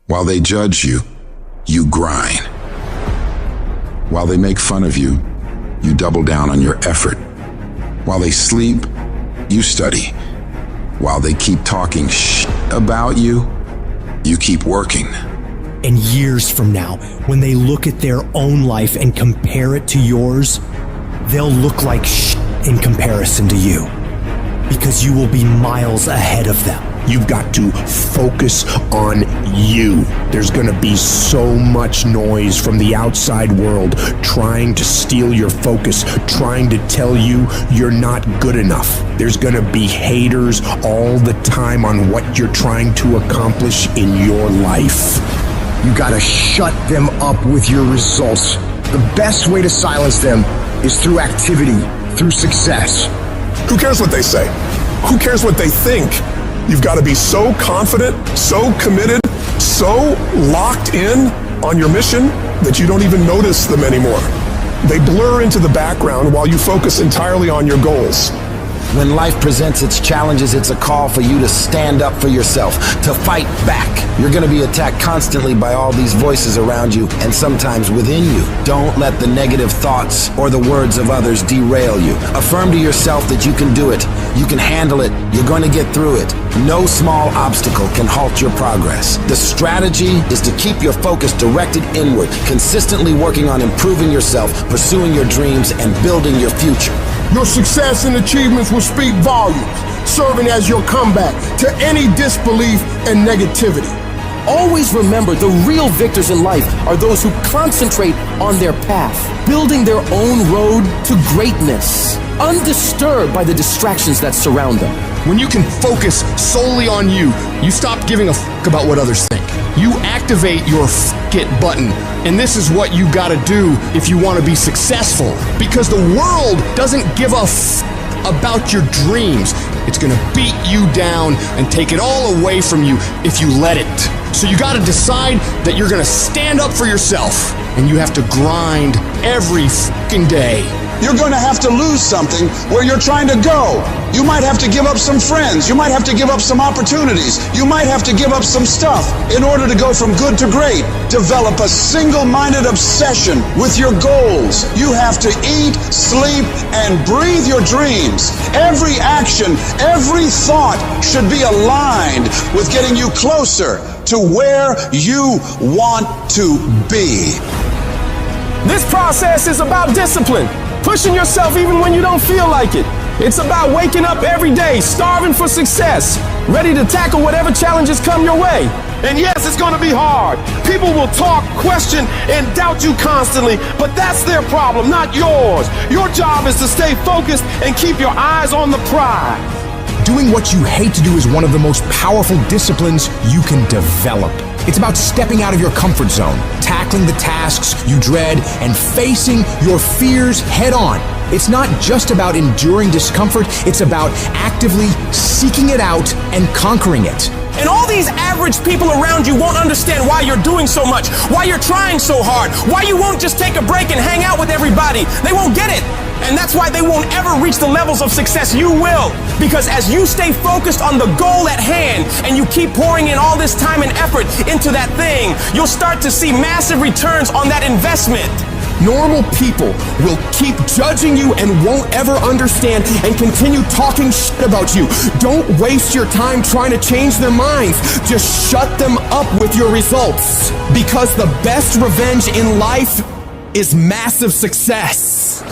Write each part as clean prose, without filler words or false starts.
While they judge you, you grind. While they make fun of you, you double down on your effort. While they sleep, you study. While they keep talking about you, you keep working. And years from now, when they look at their own life and compare it to yours, they'll look like in comparison to you, because you will be miles ahead of them. You've got to focus on you. There's gonna be so much noise from the outside world trying to steal your focus, trying to tell you you're not good enough. There's gonna be haters all the time on what you're trying to accomplish in your life. You gotta shut them up with your results. The best way to silence them is through activity, through success. Who cares what they say? Who cares what they think? You've got to be so confident, so committed, so locked in on your mission that you don't even notice them anymore. They blur into the background while you focus entirely on your goals. When life presents its challenges, it's a call for you to stand up for yourself, to fight back. You're going to be attacked constantly by all these voices around you and sometimes within you. Don't let the negative thoughts or the words of others derail you. Affirm to yourself that you can do it. You can handle it. You're going to get through it. No small obstacle can halt your progress. The strategy is to keep your focus directed inward, consistently working on improving yourself, pursuing your dreams, and building your future. Your success and achievements will speak volumes, serving as your comeback to any disbelief and negativity. Always remember, the real victors in life are those who concentrate on their path, building their own road to greatness, undisturbed by the distractions that surround them. When you can focus solely on you, you stop giving a about what others think. You activate your it button, and this is what you gotta do if you want to be successful, because the world doesn't give a about your dreams. It's gonna beat you down and take it all away from you if you let it. So you gotta decide that you're gonna stand up for yourself, and you have to grind every fucking day. You're going to have to lose something where you're trying to go. You might have to give up some friends. You might have to give up some opportunities. You might have to give up some stuff in order to go from good to great. Develop a single-minded obsession with your goals. You have to eat, sleep, and breathe your dreams. Every action, every thought should be aligned with getting you closer to where you want to be. This process is about discipline. Pushing yourself even when you don't feel like it. It's about waking up every day, starving for success, ready to tackle whatever challenges come your way. And yes, it's gonna be hard. People will talk, question, and doubt you constantly, but that's their problem, not yours. Your job is to stay focused and keep your eyes on the prize. Doing what you hate to do is one of the most powerful disciplines you can develop. It's about stepping out of your comfort zone, tackling the tasks you dread, and facing your fears head on. It's not just about enduring discomfort, it's about actively seeking it out and conquering it. And all these average people around you won't understand why you're doing so much, why you're trying so hard, why you won't just take a break and hang out with everybody. They won't get it. And that's why they won't ever reach the levels of success you will. Because as you stay focused on the goal at hand and you keep pouring in all this time and effort into that thing, you'll start to see massive returns on that investment. Normal people will keep judging you and won't ever understand and continue talking shit about you. Don't waste your time trying to change their minds. Just shut them up with your results. Because the best revenge in life is massive success.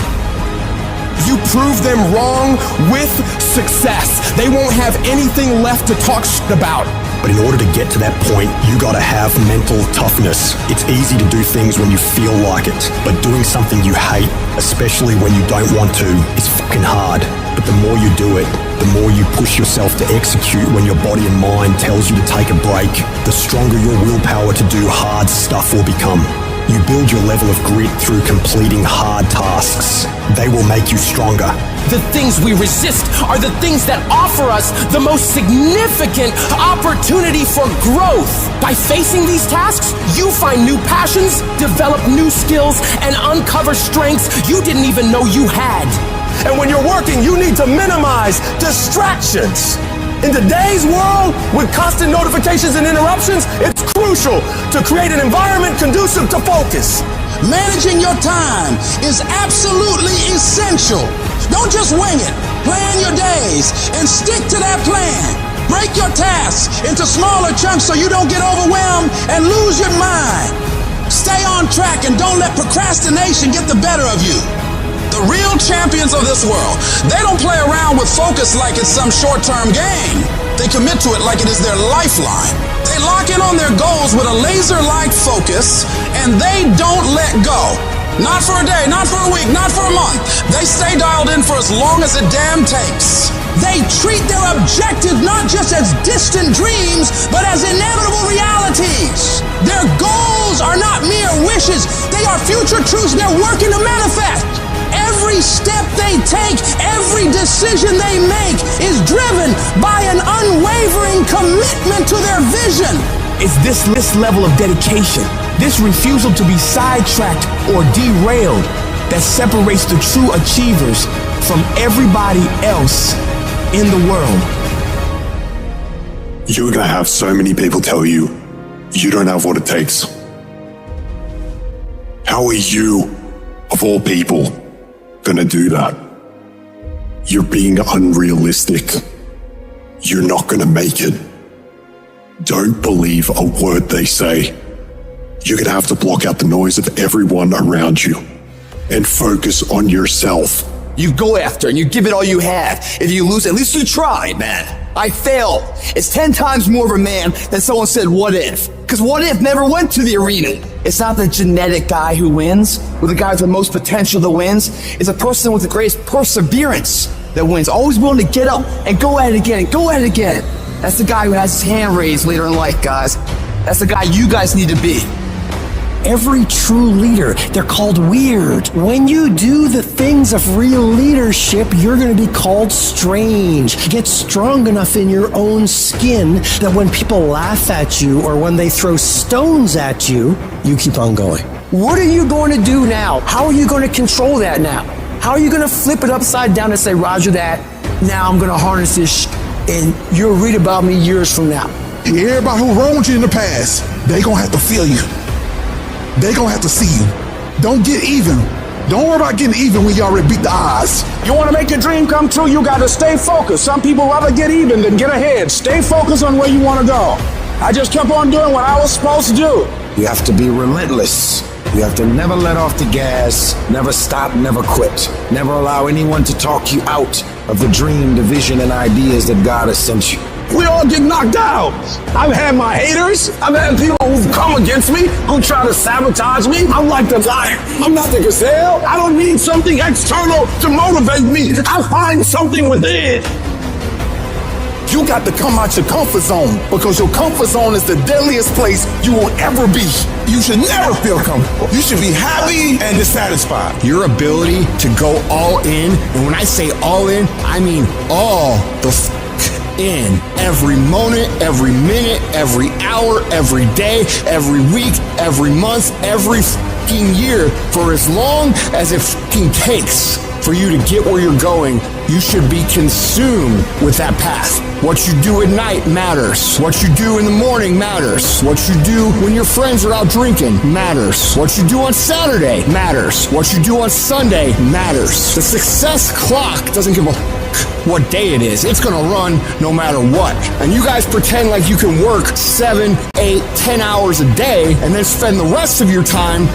You prove them wrong with success. They won't have anything left to talk shit about. But in order to get to that point, you gotta have mental toughness. It's easy to do things when you feel like it, but doing something you hate, especially when you don't want to, is fucking hard. But the more you do it, the more you push yourself to execute when your body and mind tells you to take a break, the stronger your willpower to do hard stuff will become. You build your level of grit through completing hard tasks. They will make you stronger. The things we resist are the things that offer us the most significant opportunity for growth. By facing these tasks, you find new passions, develop new skills, and uncover strengths you didn't even know you had. And when you're working, you need to minimize distractions. In today's world, with constant notifications and interruptions, it's crucial to create an environment conducive to focus. Managing your time is absolutely essential. Don't just wing it. Plan your days and stick to that plan. Break your tasks into smaller chunks so you don't get overwhelmed and lose your mind. Stay on track and don't let procrastination get the better of you. The real champions of this world, they don't play around with focus like it's some short-term game. They commit to it like it is their lifeline. They lock in on their goals with a laser-like focus, and they don't let go. Not for a day, not for a week, not for a month. They stay dialed in for as long as it damn takes. They treat their objectives not just as distant dreams, but as inevitable realities. Their goals are not mere wishes. They are future truths they're working to manifest. Every step they take, every decision they make is driven by an unwavering commitment to their vision. It's this level of dedication, this refusal to be sidetracked or derailed, that separates the true achievers from everybody else in the world. You're going to have so many people tell you you don't have what it takes. How are you, of all people, going to do that? You're being unrealistic. You're not going to make it. Don't believe a word they say. You're going to have to block out the noise of everyone around you and focus on yourself. You go after and you give it all you have. If you lose, at least you tried, man. I failed. It's 10 times more of a man than someone said, what if? Because what if never went to the arena. It's not the genetic guy who wins, or the guy with the most potential that wins. It's a person with the greatest perseverance that wins. Always willing to get up and go at it again and go at it again. That's the guy who has his hand raised later in life, guys. That's the guy you guys need to be. Every true leader, they're called weird. When you do the things of real leadership, you're going to be called strange. Get strong enough in your own skin that when people laugh at you or when they throw stones at you, you keep on going. What are you going to do now? How are you going to control that now? How are you going to flip it upside down and say, Roger that, now I'm going to harness this and you'll read about me years from now. Everybody who wronged you in the past, they going to have to feel you. They gonna have to see you. Don't get even. Don't worry about getting even when you already beat the odds. You want to make your dream come true, you got to stay focused. Some people rather get even than get ahead. Stay focused on where you want to go. I just kept on doing what I was supposed to do. You have to be relentless. You have to never let off the gas, never stop, never quit. Never allow anyone to talk you out of the dream, the vision, and ideas that God has sent you. We all get knocked out. I've had my haters. I've had people who've come against me, who try to sabotage me. I'm like the lion. I'm not the gazelle. I don't need something external to motivate me. I find something within. You got to come out your comfort zone because your comfort zone is the deadliest place you will ever be. You should never feel comfortable. You should be happy and dissatisfied. Your ability to go all in, and when I say all in, I mean all the in. Every moment, every minute, every hour, every day, every week, every month, every fucking year, for as long as it fucking takes for you to get where you're going. You should be consumed with that path. What you do at night matters. What you do in the morning matters. What you do when your friends are out drinking matters. What you do on Saturday matters. What you do on Sunday matters. The success clock doesn't give a what day it is. It's gonna run no matter what. And you guys pretend like you can work 7, 8, 10 hours a day and then spend the rest of your time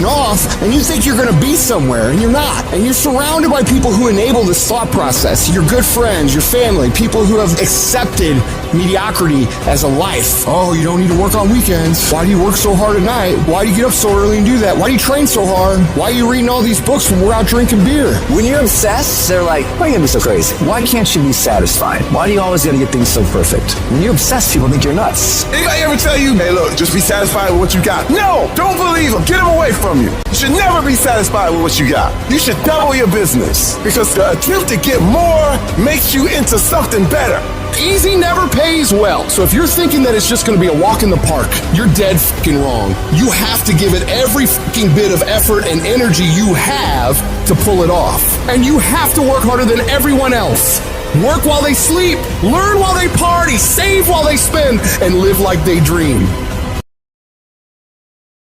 off, and you think you're going to be somewhere, and you're not. And you're surrounded by people who enable this thought process. Your good friends, your family, people who have accepted mediocrity as a life. Oh, you don't need to work on weekends. Why do you work so hard at night? Why do you get up so early and do that? Why do you train so hard? Why are you reading all these books when we're out drinking beer? When you're obsessed, they're like, why are you gonna be so crazy? Why can't you be satisfied? Why do you always gotta get things so perfect? When you're obsessed, people think you're nuts. Anybody ever tell you, hey look, just be satisfied with what you got? No, don't believe them. Get them away from you. You should never be satisfied with what you got. You should double your business because the attempt to get more makes you into something better. Easy never pays well. So if you're thinking that it's just going to be a walk in the park, you're dead fucking wrong. You have to give it every fucking bit of effort and energy you have to pull it off. And you have to work harder than everyone else. work while they sleep, learn while they party, save while they spend, and live like they dream.